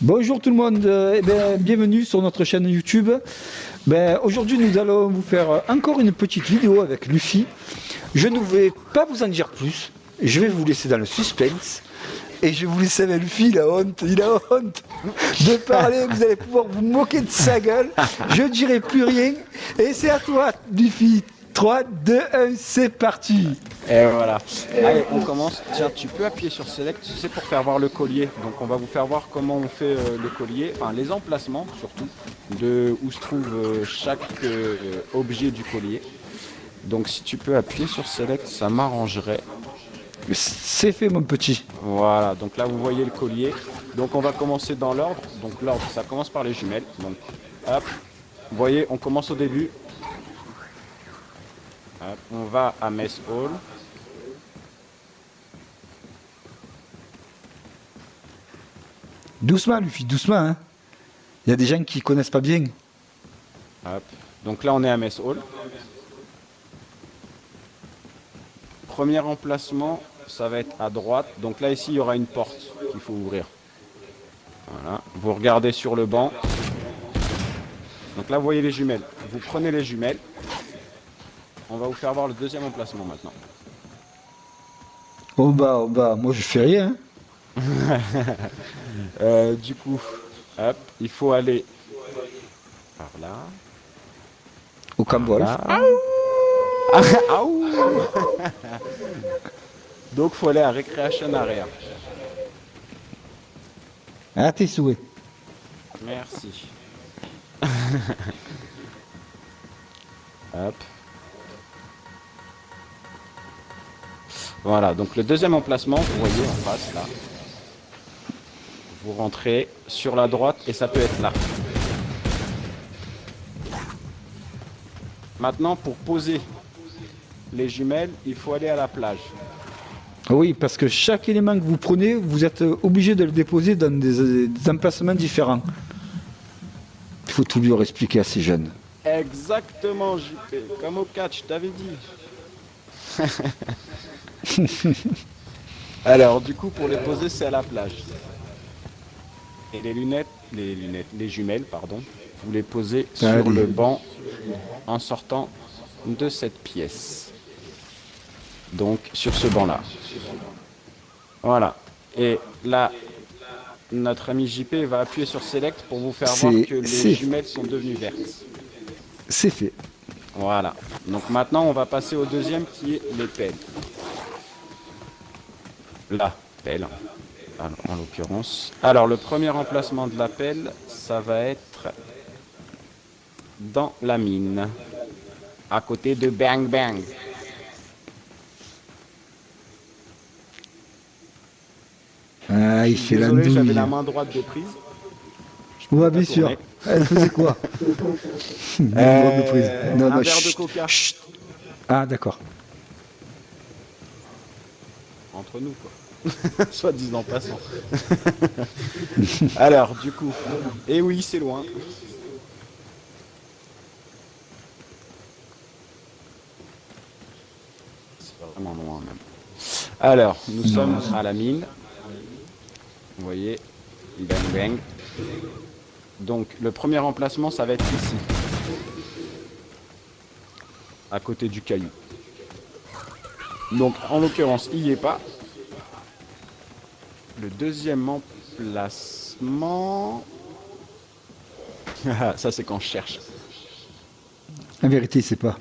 Bonjour tout le monde, bienvenue sur notre chaîne YouTube. Aujourd'hui nous allons vous faire encore une petite vidéo avec Luffy. Je ne vais pas vous en dire plus, je vais vous laisser dans le suspense. Et je vais vous laisser avec Luffy, il a honte de parler, vous allez pouvoir vous moquer de sa gueule. Je ne dirai plus rien. Et c'est à toi Luffy. 3, 2, 1, c'est parti. Et voilà. Allez, on commence. Tiens, tu peux appuyer sur Select, c'est pour faire voir le collier. Donc on va vous faire voir comment on fait le collier, enfin les emplacements surtout, de où se trouve chaque objet du collier. Donc si tu peux appuyer sur Select, ça m'arrangerait. C'est fait mon petit. Voilà, donc là vous voyez le collier. Donc on va commencer dans l'ordre. Donc l'ordre, ça commence par les jumelles. Donc hop, vous voyez, on commence au début. Hop, on va à Mess Hall. Doucement Luffy, doucement. Hein. Il y a des gens qui connaissent pas bien. Hop. Donc là on est à Mess Hall. Premier emplacement, ça va être à droite. Donc là ici il y aura une porte qu'il faut ouvrir. Voilà. Vous regardez sur le banc. Donc là vous voyez les jumelles. Vous prenez les jumelles. On va vous faire voir le deuxième emplacement maintenant. Oh bah, moi je fais rien. Du coup, hop, il faut aller par là. Au Cambodge. Aouh. Donc faut aller à Recreation Area. À tes souhaits. Merci. Hop. Voilà, donc le deuxième emplacement, vous voyez en face là. Vous rentrez sur la droite et ça peut être là. Maintenant, pour poser les jumelles, il faut aller à la plage. Oui, parce que chaque élément que vous prenez, vous êtes obligé de le déposer dans des emplacements différents. Il faut tout lui expliquer à ces jeunes. Exactement, JP. Comme au catch, je t'avais dit. Alors, du coup, pour les poser, c'est à la plage. Et les jumelles, pardon, vous les posez sur le banc en sortant de cette pièce. Donc, sur ce banc-là. Voilà. Et là, notre ami JP va appuyer sur Select pour vous faire voir que les jumelles sont devenues vertes. C'est fait. Voilà. Donc maintenant, on va passer au deuxième qui est les pelles. La pelle, en l'occurrence. Alors, le premier emplacement de la pelle, ça va être dans la mine, à côté de Bang Bang. Ah, il fait Désolé, l'andouille. j'avais la main droite de prise. Ouais, bien sûr. Elle faisait quoi? Une droite de prise. Non, un non, verre de coca. Chut. Ah, d'accord. Entre nous, quoi. Soit disant passant. Alors, du coup, et oui, c'est loin. C'est vraiment loin même. Alors, nous sommes à la mine. Vous voyez, bang bang. Donc, le premier emplacement, ça va être ici. À côté du caillou. Donc, en l'occurrence, il n'y est pas. Le deuxième emplacement... Ça, c'est quand je cherche. En vérité, c'est pas.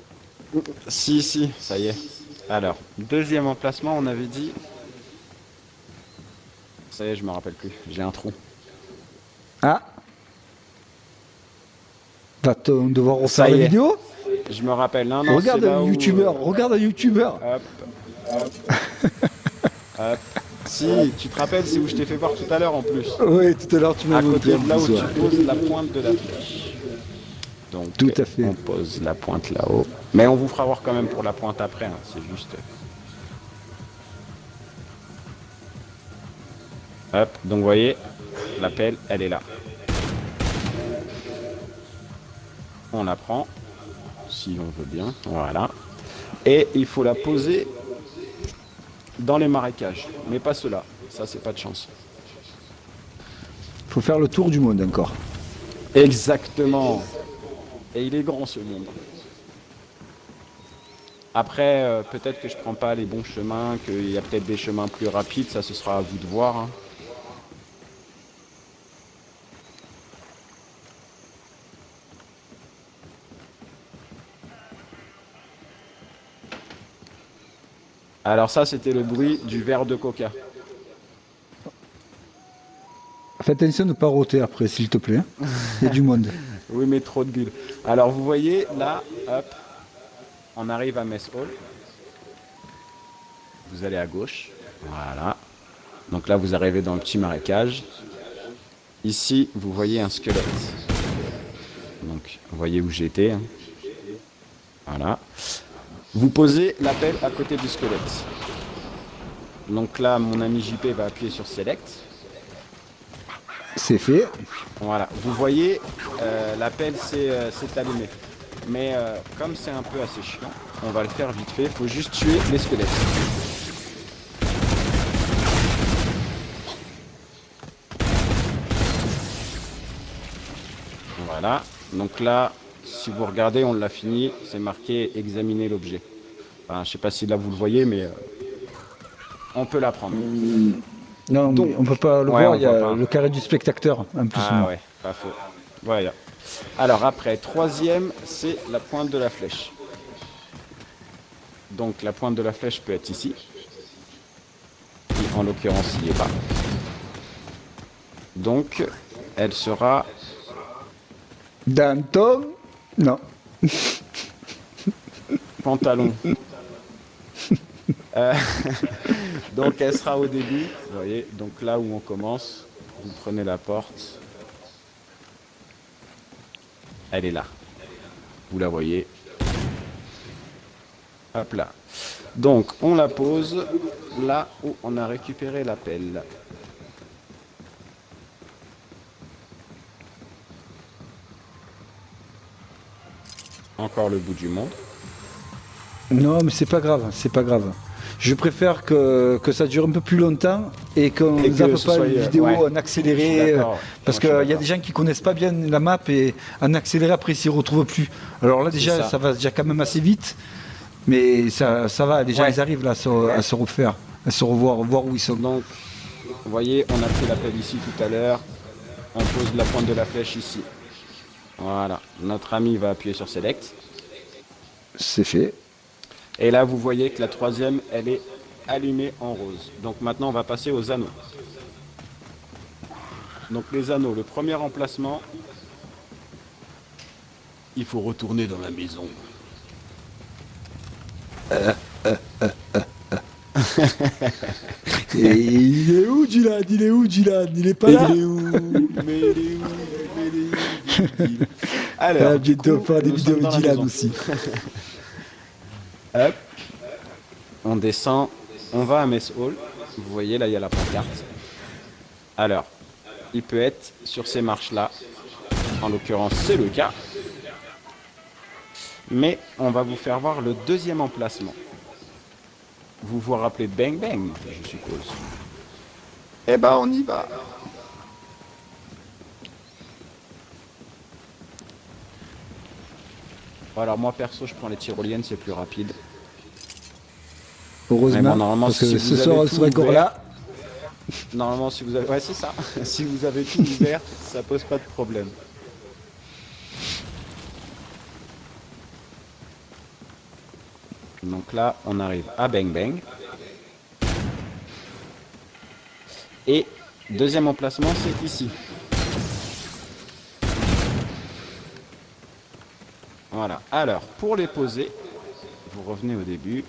Si, ça y est. Alors, deuxième emplacement, on avait dit... Ça y est, je me rappelle plus. J'ai un trou. Ah. Va-t-on devoir refaire la vidéo? Je me rappelle. Non, non, regarde un youtubeur, regarde un youtubeur. Hop, hop, hop. Si, tu te rappelles, c'est où je t'ai fait voir tout à l'heure en plus. Oui, tout à l'heure tu m'as montré. À côté de là où tu poses la pointe de la flèche. Donc, tout à fait. On pose la pointe là-haut. Mais on vous fera voir quand même pour la pointe après, hein, c'est juste... Hop, donc vous voyez, la pelle, elle est là. On la prend, si on veut bien, voilà. Et il faut la poser dans les marécages, mais pas ceux-là, ça c'est pas de chance. Faut faire le tour du monde encore. Exactement. Et il est grand ce monde. Après, peut-être que je prends pas les bons chemins, qu'il y a peut-être des chemins plus rapides, ça ce sera à vous de voir. Hein. Alors ça, c'était le bruit du verre de coca. Fais attention de ne pas roter après, s'il te plaît. Il y a du monde. Oui, mais trop de bulles. Alors, vous voyez, là, hop, on arrive à Mess Hall. Vous allez à gauche. Voilà. Donc là, vous arrivez dans le petit marécage. Ici, vous voyez un squelette. Donc, vous voyez où j'étais. Hein. Voilà. Vous posez l'appel à côté du squelette. Donc là, mon ami JP va appuyer sur Select. C'est fait. Voilà. Vous voyez, l'appel s'est allumé. Mais comme c'est un peu assez chiant, on va le faire vite fait. Il faut juste tuer les squelettes. Voilà. Donc là, si vous regardez, on l'a fini. C'est marqué examiner l'objet. Enfin, je sais pas si là vous le voyez, mais on peut l'apprendre. Non, Donc, on peut pas le ouais, voir, on il y a voit pas. le carré du spectateur, en plus. Ah ouais, pas faux. Voilà. Alors après, troisième, c'est la pointe de la flèche. Donc la pointe de la flèche peut être ici. Qui, en l'occurrence, il n'y est pas. Donc, elle sera... Danton. Non. Pantalon. Donc elle sera au début. Vous voyez, donc là où on commence, vous prenez la porte. Elle est là. Vous la voyez. Hop là. Donc on la pose là où on a récupéré la pelle. Encore le bout du monde. Non, mais c'est pas grave, c'est pas grave. Je préfère que ça dure un peu plus longtemps et qu'on Et ne que zappe ce pas soit, une vidéo ouais. en Je suis accéléré. d'accord. Parce Moi, je suis qu'il y a d'accord. des gens qui connaissent pas bien la map et en accéléré après ils s'y retrouvent plus. Alors là déjà ça. ça va déjà quand même assez vite. Mais ça va, les gens Ouais. ils arrivent là à se refaire, à se revoir, voir où ils sont. Donc, vous voyez, on a pris la pelle ici tout à l'heure. On pose la pointe de la flèche ici. Voilà. Notre ami va appuyer sur Select. C'est fait. Et là, vous voyez que la troisième, elle est allumée en rose. Donc maintenant, on va passer aux anneaux. Donc les anneaux, le premier emplacement, il faut retourner dans la maison. Et il est où Dylan? Il est où Dylan? Il est pas là? Il est où? Mais il est où? Mais il est où? Alors, Ah, du bientôt coup, faire des nous vidéos sommes dans la Dylan maison. aussi. Hop. On descend, on va à Mess Hall. Vous voyez, là, il y a la pancarte. Alors, il peut être sur ces marches-là. En l'occurrence, c'est le cas. Mais on va vous faire voir le deuxième emplacement. Vous vous rappelez de Bang Bang, je suppose. Eh ben, on y va. Alors moi perso, je prends les tyroliennes, c'est plus rapide. Heureusement, Mais bon, normalement, parce que si ce vous soir avez on tout serait encore ouvert- là. Normalement, si vous avez... Ouais, c'est ça. Si vous avez tout ouvert, ça pose pas de problème. Donc là, on arrive à Bang Bang. Et deuxième emplacement, c'est ici. Voilà. Alors, pour les poser, vous revenez au début.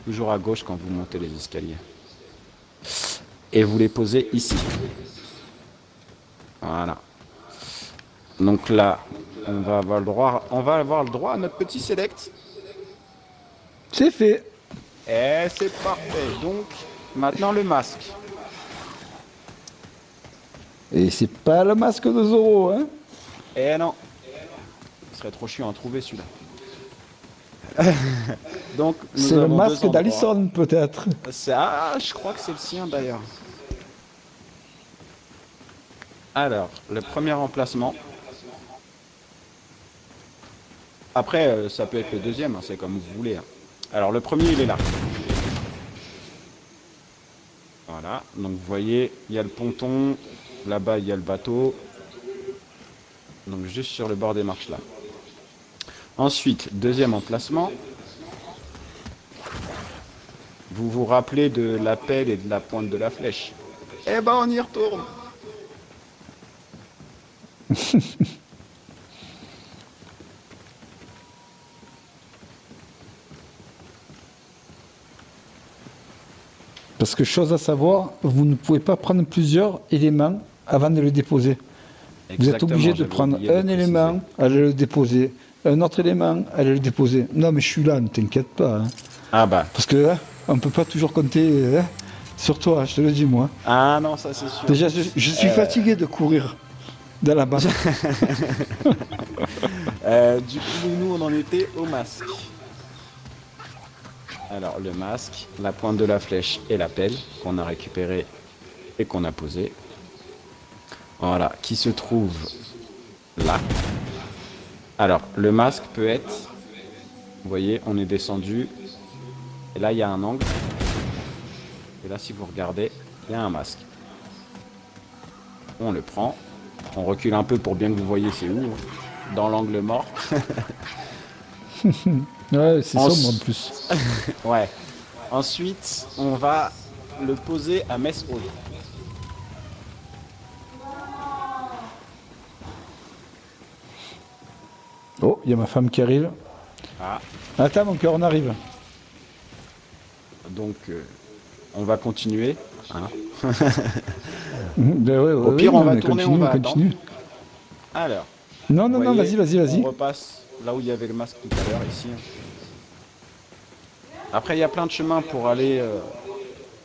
Toujours à gauche quand vous montez les escaliers. Et vous les posez ici. Voilà. Donc là, on va avoir le droit à notre petit select. C'est fait. Et c'est parfait. Donc, maintenant le masque. Et c'est pas le masque de Zoro, hein. Eh non. Ce serait trop chiant à trouver celui-là. Donc, nous C'est le avons masque deux endroits. d'Alison, peut-être. Ah, je crois que c'est le sien d'ailleurs. Alors, le premier emplacement. Après, ça peut être le deuxième, hein, c'est comme vous voulez. Hein. Alors, le premier, il est là. Voilà, donc vous voyez, il y a le ponton. Là-bas, il y a le bateau. Donc, juste sur le bord des marches là. Ensuite, deuxième emplacement. Vous vous rappelez de la pelle et de la pointe de la flèche. Eh ben, on y retourne. Parce que chose à savoir, vous ne pouvez pas prendre plusieurs éléments avant de le déposer. Vous êtes obligé de j'avais prendre oublié de un préciser. élément, aller le déposer, un autre élément, aller le déposer. Non mais je suis là, ne t'inquiète pas. Hein. Ah bah. Parce que on ne peut pas toujours compter sur toi, je te le dis moi. Ah non, ça c'est sûr. Déjà, je suis fatigué de courir dans la base. Du coup, nous, on en était au masque. Alors, le masque, la pointe de la flèche et la pelle qu'on a récupéré et qu'on a posé. Voilà, qui se trouve là. Alors, le masque peut être... Vous voyez, on est descendu. Et là, il y a un angle. Et là, si vous regardez, il y a un masque. On le prend. On recule un peu pour bien que vous voyez c'est où. Hein. Dans l'angle mort. Ouais, c'est sombre en plus. Ouais. Ensuite, on va le poser à Mess Hall. Oh, il y a ma femme qui arrive. Ah. Attends mon cœur, on arrive. Donc, on va continuer. Hein. Ben ouais, Au pire, on va tourner, continue, on va continue. attendre. Alors. Non, non, vous non, voyez, vas-y. On repasse là où il y avait le masque tout à l'heure, ici. Après, il y a plein de chemins pour aller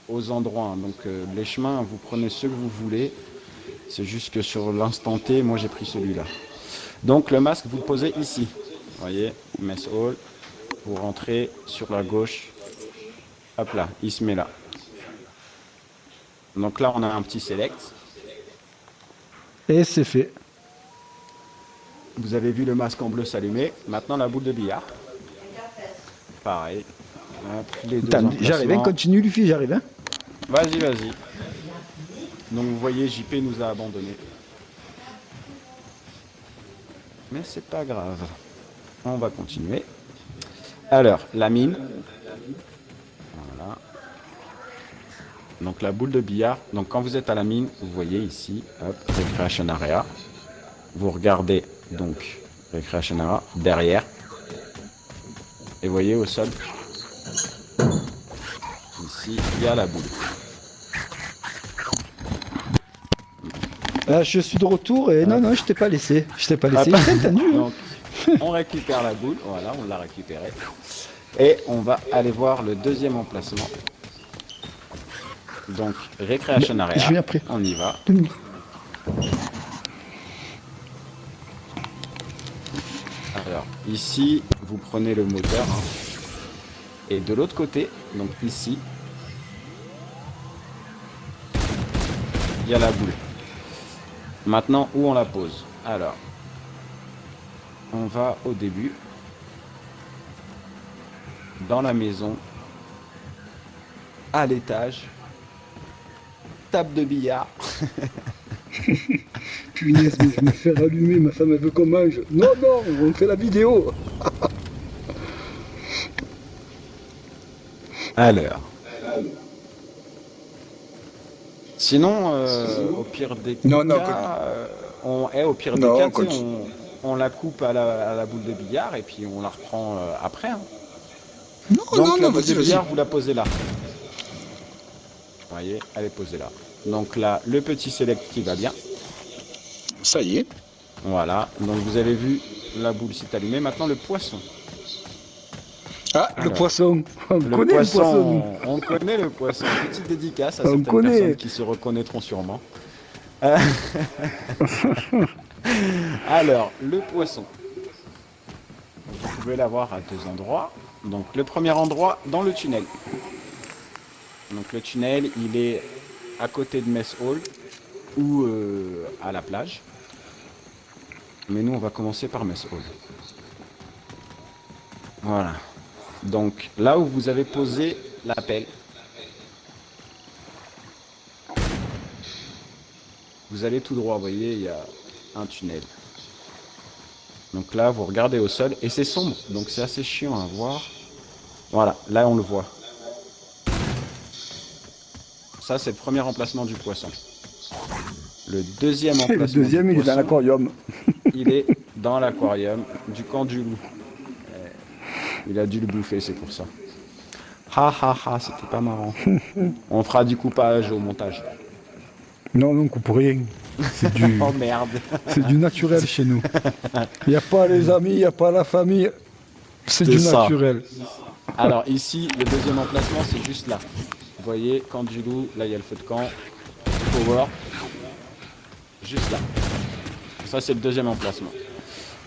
aux endroits. Hein. Donc, les chemins, vous prenez ceux que vous voulez. C'est juste que sur l'instant T, moi, j'ai pris celui-là. Donc, le masque, vous le posez ici. Vous voyez, Mess Hall. Vous rentrez sur la gauche. Hop là, il se met là. Donc là, on a un petit select. Et c'est fait. Vous avez vu le masque en bleu s'allumer. Maintenant, la boule de billard. Pareil. Hop, les deux Attends, j'arrive, hein, emplacements. continue Luffy, j'arrive. Hein. Vas-y, vas-y. Donc vous voyez, JP nous a abandonnés. Mais c'est pas grave. On va continuer. Alors, la mine. Voilà. Donc la boule de billard. Donc quand vous êtes à la mine, vous voyez ici, hop, Recreation Area. Vous regardez donc Recreation Area derrière. Et vous voyez au sol, ici, il y a la boule. Là, je suis de retour et non, je t'ai pas laissé. Je t'ai pas laissé. Hop. J'ai entendu. Hein. Donc, on récupère la boule, voilà, on l'a récupérée. Et on va aller voir le deuxième emplacement. Donc, Recreation Area. Je viens après. On y va. 2 minutes. Alors, ici, vous prenez le moteur. Hein. Et de l'autre côté, donc ici, il y a la boule. Maintenant, où on la pose? Alors, on va au début, dans la maison, à l'étage, table de billard. Punaise, mais je vais me faire allumer, ma femme elle veut qu'on mange. Non, on fait la vidéo. Alors. Sinon, au pire des Non, cas, au pire des cas, tu sais, on la coupe à la boule de billard et puis on la reprend après. Hein. Donc la boule de billard, vous la posez là. Vous voyez, elle est posée là. Donc là, le petit select qui va bien. Ça y est. Voilà, donc vous avez vu la boule s'est allumée. Maintenant le poisson. Ah, alors, le poisson. On le connaît poisson, le poisson. on connaît le poisson. Petite dédicace à On certaines connaît. personnes qui se reconnaîtront sûrement. Alors, le poisson. Vous pouvez l'avoir à deux endroits. Donc le premier endroit dans le tunnel. Donc le tunnel, il est à côté de Mess Hall ou à la plage. Mais nous, on va commencer par Mess Hall. Voilà. Donc là où vous avez posé la pelle, vous allez tout droit, vous voyez, il y a un tunnel. Donc là, vous regardez au sol et c'est sombre, donc c'est assez chiant à voir. Voilà, là on le voit. Ça, c'est le premier emplacement du poisson. Le deuxième emplacement Le deuxième, du il est dans poisson, l'aquarium. il est dans l'aquarium du camp du loup. Il a dû le bouffer, c'est pour ça. Ha ha ha, c'était pas marrant. On fera du coupage au montage. Non, on coupe rien. C'est du, Oh merde. c'est du naturel chez nous. Il n'y a pas les amis, il n'y a pas la famille. C'est C'est du ça. naturel. Alors ici, le deuxième emplacement, c'est juste là. Vous voyez, camp du loup, là il y a le feu de camp. Power. Juste là. Ça, c'est le deuxième emplacement.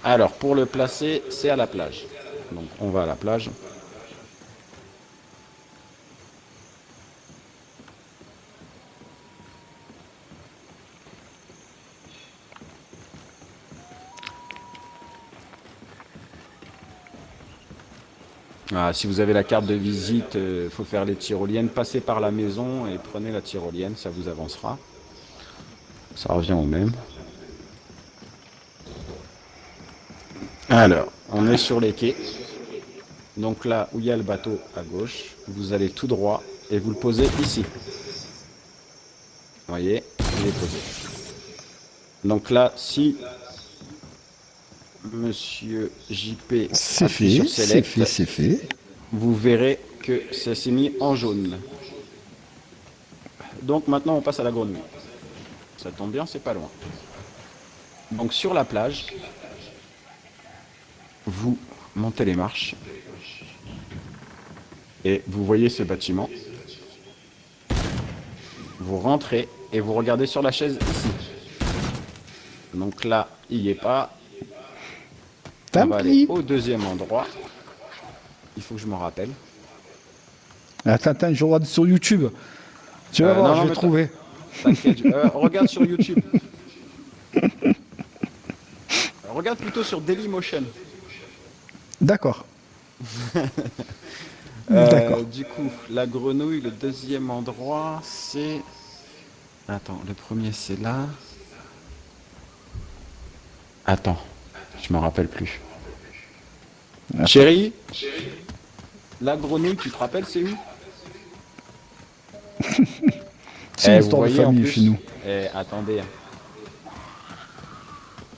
Alors, pour le placer, c'est à la plage. Donc, on va à la plage. Ah, si vous avez la carte de visite, il faut faire les tyroliennes. Passez par la maison et prenez la tyrolienne, ça vous avancera. Ça revient au même. Alors, on est sur les quais. Donc là où il y a le bateau à gauche, vous allez tout droit et vous le posez ici. Vous voyez, il est posé. Donc là, si Monsieur JP C'est appuie fait, sur c'est Select, fait, c'est fait. vous verrez que ça s'est mis en jaune. Donc maintenant on passe à la grenouille. Ça tombe bien, c'est pas loin. Donc sur la plage, vous montez les marches et vous voyez ce bâtiment. Vous rentrez et vous regardez sur la chaise ici. Donc là, il n'y est pas. On Tant va aller pis. au deuxième endroit. Il faut que je m'en rappelle. Attends, je regarde sur YouTube. Tu vas voir, non, je vais mais trouver. T'inquiète, regarde sur YouTube. Regarde plutôt sur Dailymotion. D'accord. D'accord. Du coup, la grenouille, le deuxième endroit, c'est... Attends, le premier c'est là. Attends, je m'en rappelle plus. Chérie, la grenouille, tu te rappelles, c'est où? C'est une vous histoire de voyez, en famille plus, chez nous. attendez.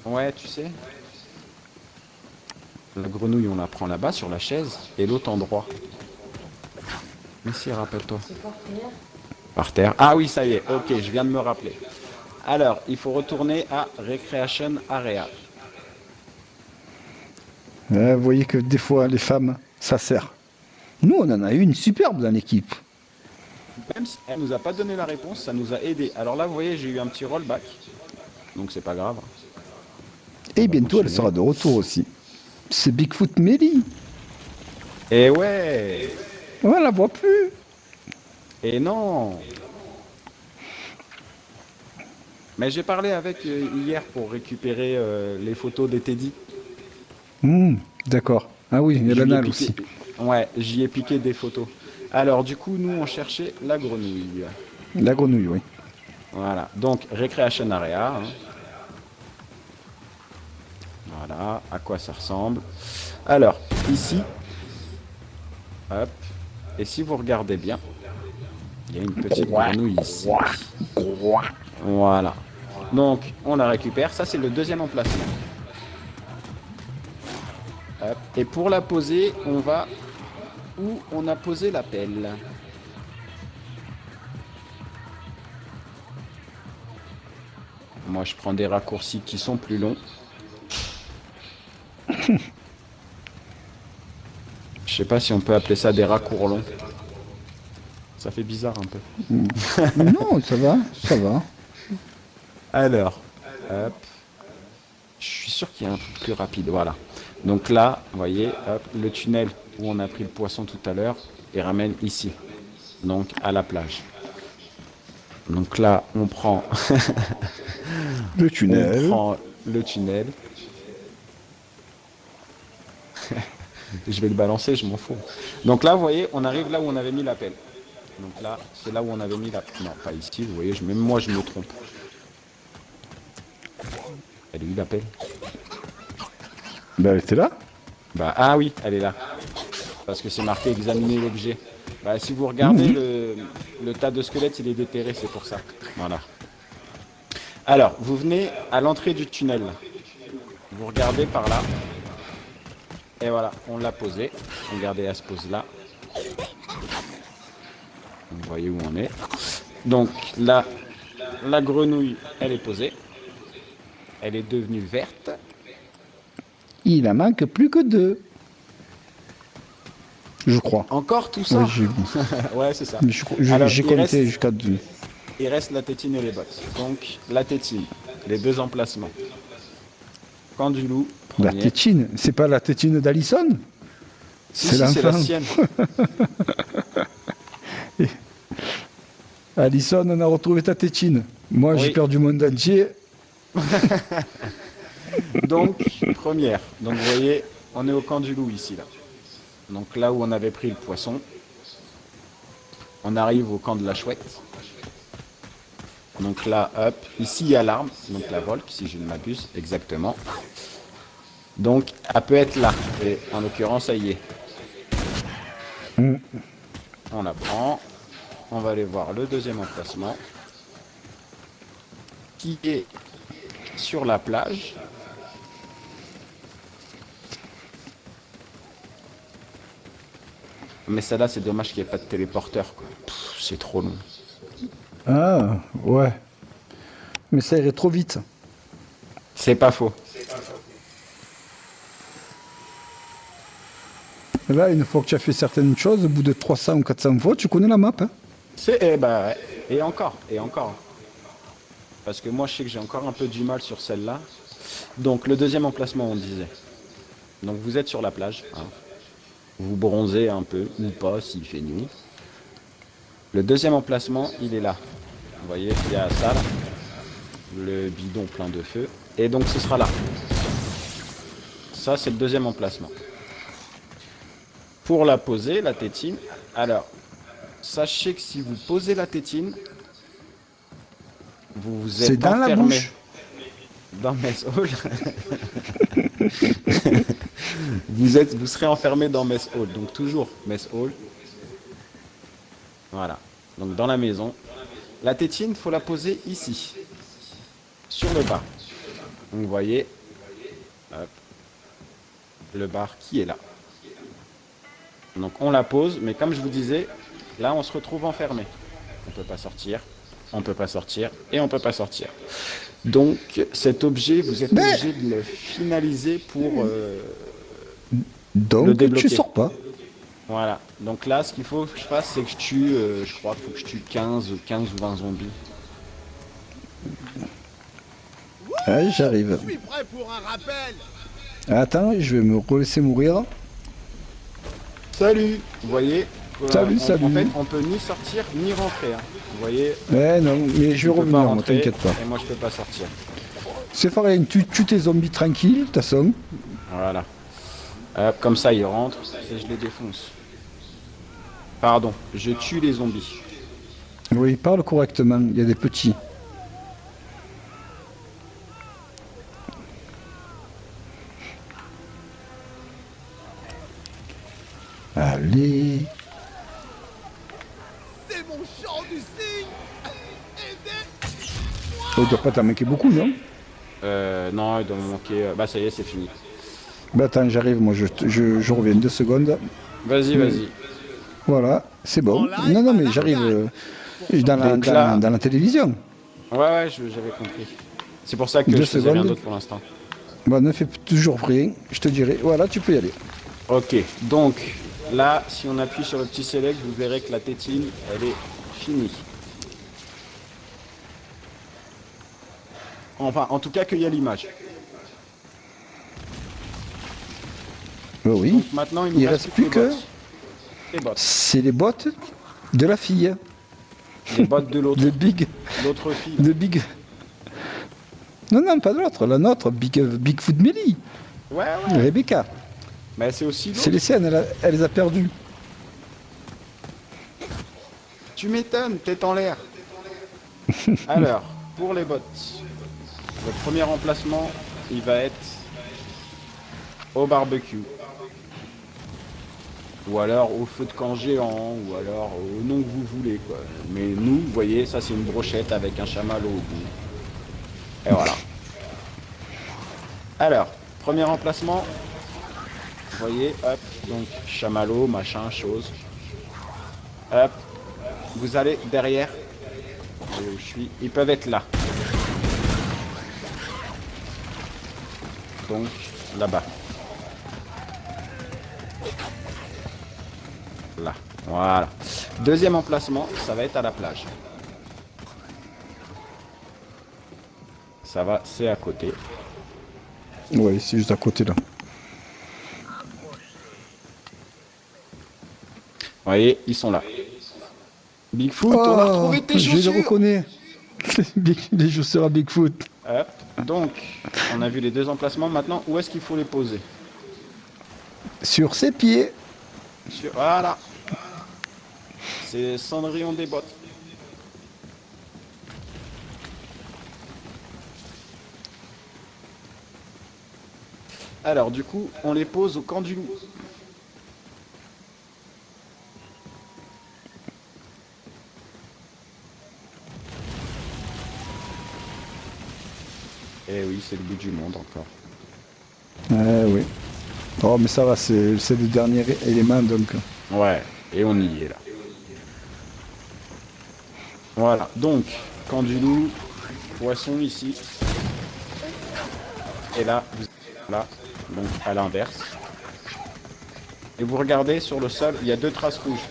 Ouais, tu sais. La grenouille, on la prend là-bas sur la chaise et l'autre endroit. Mais si, rappelle-toi. Par terre. Ah oui, ça y est. Ok, je viens de me rappeler. Alors, il faut retourner à Recreation Area. Vous voyez que des fois, les femmes, ça sert. Nous, on en a une superbe dans l'équipe. Même si elle nous a pas donné la réponse, ça nous a aidé. Alors là, vous voyez, j'ai eu un petit rollback. Donc c'est pas grave. Et va bientôt, elle continuer. sera de retour aussi. C'est Bigfoot Melly. Et ouais. On la voit plus. Et non. Mais j'ai parlé avec hier pour récupérer les photos des Teddy. D'accord. Ah oui, il y a J'y ai l'anal piqué- aussi. Ouais, j'y ai piqué des photos. Alors du coup, nous on cherchait la grenouille. La grenouille, oui. Voilà, donc Recreation Area. Hein. Voilà, à quoi ça ressemble. Alors, ici, hop, et si vous regardez bien, il y a une petite grenouille ici. Voilà. Donc, on la récupère. Ça, c'est le deuxième emplacement. Hop. Et pour la poser, on va où on a posé la pelle. Moi, je prends des raccourcis qui sont plus longs. Je sais pas si on peut appeler ça des raccours longs. Ça fait bizarre un peu. Non, ça va, ça va. Alors, hop. Je suis sûr qu'il y a un truc plus rapide. Voilà. Donc là, vous voyez, hop, le tunnel où on a pris le poisson tout à l'heure, il ramène ici, donc à la plage. Donc là, on prend, Le on tunnel. prend le tunnel. Je vais le balancer, je m'en fous. Donc là, vous voyez, on arrive là où on avait mis la pelle. Donc là, c'est là où on avait mis la... Non, pas ici, vous voyez, même moi, je me trompe. Elle est où la pelle? Ben, elle était là. Bah, ah oui, elle est là. Parce que c'est marqué examiner l'objet. Bah, si vous regardez le tas de squelettes, il est déterré, c'est pour ça. Voilà. Alors, vous venez à l'entrée du tunnel. Vous regardez par là. Et voilà, on l'a posé. Regardez, elle se pose là. Vous voyez où on est. Donc là, la grenouille, elle est posée. Elle est devenue verte. Il en manque plus que 2. Je crois. Encore tout ça? Ouais, j'ai Ouais, c'est ça. Alors, il compté reste- jusqu'à 2. Il reste la tétine et les bottes. Donc la tétine, les 2 emplacements. Camp du loup, La premier. tétine, c'est pas la tétine d'Alison? Si, c'est si, c'est la l'enfant. sienne. Alison, on a retrouvé ta tétine. Moi, j'ai Oui. perdu mon entier. Donc, première. Donc vous voyez, on est au camp du loup ici, là. Donc là où on avait pris le poisson. On arrive au camp de la chouette. Donc là, hop, ici il y a l'arme, donc la volque, si je ne m'abuse, exactement. Donc, elle peut être là, et en l'occurrence, ça y est. On la prend, on va aller voir le deuxième emplacement, qui est sur la plage. Mais celle-là, c'est dommage qu'il n'y ait pas de téléporteur, quoi. C'est trop long. Ah, ouais. Mais ça irait trop vite. C'est pas faux. Là, une fois que tu as fait certaines choses, au bout de 300 ou 400 fois, tu connais la map. Hein. Eh ben, ouais. Et encore, et encore. Parce que moi, je sais que j'ai encore un peu du mal sur celle-là. Donc, le deuxième emplacement, on disait. Donc, vous êtes sur la plage. Hein. Vous bronzez un peu, ou pas, s'il fait nuit. Le deuxième emplacement, il est là. Vous voyez, il y a ça, là. Le bidon plein de feu. Et donc, ce sera là. Ça, c'est le deuxième emplacement. Pour la poser, la tétine, alors, sachez que si vous posez la tétine, vous êtes C'est dans la enfermé bouche. dans Mess Hall. Vous serez enfermé dans Mess Hall. Donc toujours Mess Hall. Voilà. Donc dans la maison. La tétine, faut la poser ici. Sur le bar. Donc vous voyez. Hop, le bar qui est là. Donc on la pose, mais comme je vous disais, là on se retrouve enfermé. On peut pas sortir, on peut pas sortir et on peut pas sortir. Donc cet objet, vous êtes obligé de le finaliser pour le Donc, débloquer. tu sors pas. Voilà. Donc là, ce qu'il faut que je fasse, c'est que je tue, je crois qu'il faut que je tue 15 ou 20 zombies. Ouais, j'arrive. Je suis prêt pour un rappel. Attends, je vais me laisser mourir. Salut. Vous voyez Salut, En salut. fait, on peut ni sortir ni rentrer. Hein. Vous voyez Eh non, mais je vais on peut pas revenir, moi, rentrer, t'inquiète pas. Et moi, je peux pas sortir. C'est pareil, tu tues tes zombies tranquilles, de toute façon. Voilà. Hop, comme ça, ils rentrent et je les défonce. Pardon, je tue les zombies. Oui, parle correctement, il y a des petits. Allez. C'est mon chant du cygne. Aidez. Il doit pas t'en manquer beaucoup, non? Non, il doit me manquer. Bah, ça y est, c'est fini. Bah attends, j'arrive, moi je reviens 2 secondes. Vas-y, vas-y. Voilà, c'est bon. En live, Non, non, mais à j'arrive l'arcade. Donc là- dans la télévision. Ouais, j'avais compris. C'est pour ça que 2 je faisais rien secondes. d'autre pour l'instant. Bah ne fais toujours rien, je te dirai. Voilà, tu peux y aller. Ok, donc là, si on appuie sur le petit select, vous verrez que la tétine, elle est finie. Enfin, en tout cas, qu'il y a l'image. Oui. Donc maintenant, il nous reste plus que les bottes. C'est les bottes de la fille. Les bottes de l'autre. De Big. L'autre fille. De Big. Non, non, pas de l'autre. La nôtre, Bigfoot Melly. Ouais. Rebecca. Mais c'est aussi l'autre. C'est les siennes, elle les a perdues. Tu m'étonnes, tête en l'air. Alors, pour les bottes, le premier emplacement, il va être au barbecue. Ou alors au feu de camp géant, ou alors au nom que vous voulez, quoi. Mais nous, vous voyez, ça c'est une brochette avec un chamallow au bout. Et voilà. Alors, premier emplacement, vous voyez, hop, donc chamallow, machin, chose. Hop, vous allez derrière, où je suis, ils peuvent être là. Donc, là-bas. Là, voilà. Deuxième emplacement, ça va être à la plage. Ça va, c'est à côté. Oui, c'est juste à côté là. Vous voyez, ils sont là. Bigfoot, on a retrouvé tes je chaussures. les reconnais. Les chaussures à Bigfoot. Hop. Donc, on a vu les deux emplacements. Maintenant, où est-ce qu'il faut les poser? Sur ses pieds. Voilà. C'est Cendrillon des bottes. Alors, du coup, on les pose au camp du loup. Eh oui, c'est le bout du monde encore. Oui. Oh, mais ça va, c'est le dernier élément donc. Ouais, et on y est là. Voilà, donc, camp du loup, poisson ici. Et là, vous êtes là, donc à l'inverse. Et vous regardez sur le sol, il y a deux traces rouges.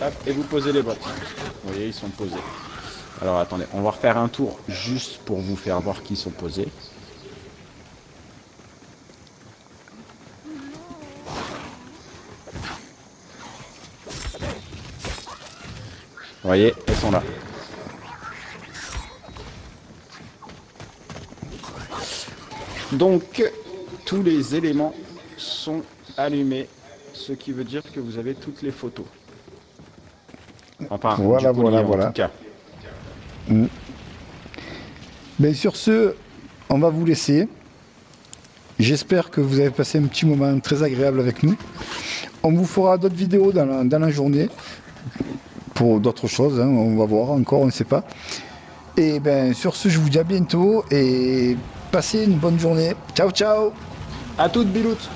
Hop, et vous posez les bottes. Vous voyez, ils sont posés. Alors attendez, on va refaire un tour juste pour vous faire voir qu'ils sont posés. Vous voyez, elles sont là. Donc, tous les éléments sont allumés, ce qui veut dire que vous avez toutes les photos. Enfin, Voilà, du collier, voilà. en tout cas. Ben, sur ce, on va vous laisser. J'espère que vous avez passé un petit moment très agréable avec nous. On vous fera d'autres vidéos dans la journée pour d'autres choses. Hein, on va voir encore, on ne sait pas. Et ben sur ce, je vous dis à bientôt et passez une bonne journée. Ciao, ciao. À toutes, Biloute.